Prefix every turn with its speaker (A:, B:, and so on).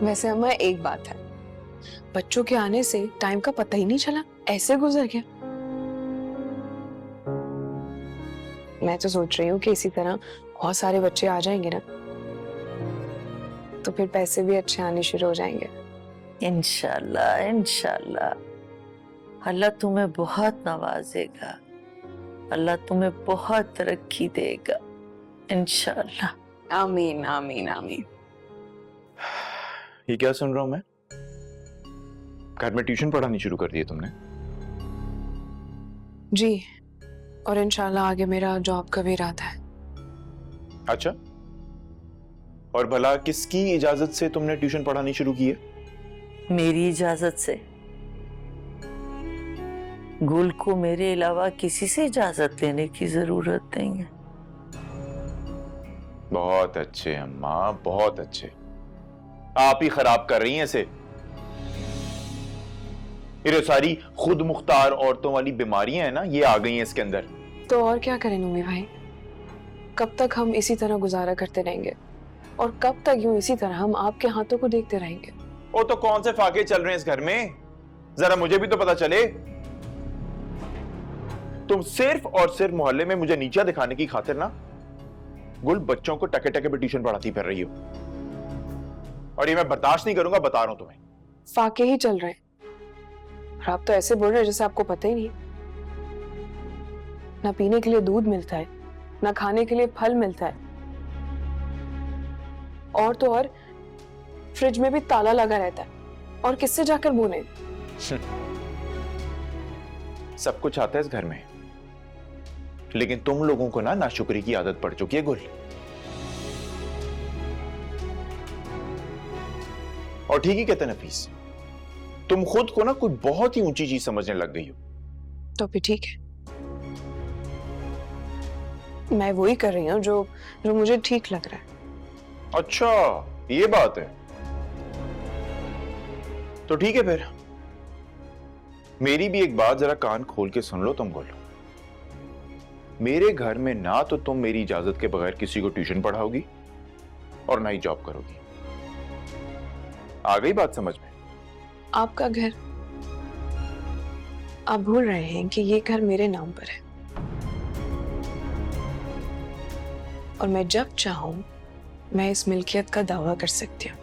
A: वैसे अम्मा एक बात है, बच्चों के आने से टाइम का पता ही नहीं चला, ऐसे गुजर गया। मैं तो सोच रही हूँ कि इसी तरह बहुत सारे बच्चे आ जाएंगे ना, तो फिर पैसे भी अच्छे आने शुरू हो जाएंगे।
B: इंशाल्लाह इंशाल्लाह, अल्लाह तुम्हें बहुत नवाजेगा, अल्लाह तुम्हें बहुत तरक्की देगा इंशाल्लाह।
A: आमीन आमीन आमीन।
C: ये क्या सुन रहा हूं मैं? घर में ट्यूशन पढ़ानी शुरू कर दी है तुमने?
A: जी, और इंशाल्लाह आगे मेरा जॉब का भी इरादा है।
C: अच्छा, और भला किसकी इजाजत से तुमने ट्यूशन पढ़ानी शुरू की है?
B: मेरी इजाजत से। गुल को मेरे अलावा किसी से इजाजत लेने की जरूरत नहीं है।
C: बहुत अच्छे अम्मा, बहुत अच्छे। आप ही खराब कर रही हैं इसे। ये सारी खुद मुख्तार औरतों वाली बीमारियां हैं ना, ये आ गई हैं इसके अंदर।
A: तो और क्या करें नूमी भाई, कब तक हम इसी तरह गुजारा करते रहेंगे और कब तक यूं इसी तरह हम आपके हाथों को देखते रहेंगे?
C: वो तो कौन से फाके चल रहे हैं इस घर में, जरा मुझे भी तो पता चले। तुम सिर्फ और सिर्फ मोहल्ले में मुझे नीचा दिखाने की खातिर ना गुल बच्चों को टके टके पे ट्यूशन पढ़ाती फिर रही हो, और ये मैं बर्दाश्त नहीं करूंगा, बता रहा हूं तुम्हें।
A: फाके ही चल रहे हैं और आप तो ऐसे बोल रहे हैं जैसे आपको पता ही नहीं। ना पीने के लिए दूध मिलता है, ना खाने के लिए फल मिलता है, और तो और फ्रिज में भी ताला लगा रहता है, और किससे जाकर बोले?
C: सब कुछ आता है इस घर में, लेकिन तुम लोगों को ना नाशुक्री की आदत पड़ चुकी है गुल। और ठीक ही कहते नफीस, तुम खुद को ना कोई बहुत ही ऊंची चीज समझने लग गई हो।
A: तो फिर ठीक है, मैं वही कर रही हूँ जो जो मुझे ठीक लग रहा है।
C: अच्छा, ये बात है। तो ठीक है फिर, मेरी भी एक बात जरा कान खोल के सुन लो तुम बोलो। मेरे घर में ना तो तुम मेरी इजाजत के बगैर किसी को ट्यूशन पढ़ाओगी और ना ही जॉब करोगी। आ गई बात समझ में?
A: आपका घर, आप भूल रहे हैं कि ये घर मेरे नाम पर है, और मैं जब चाहूं मैं इस मिल्कियत का दावा कर सकती हूँ।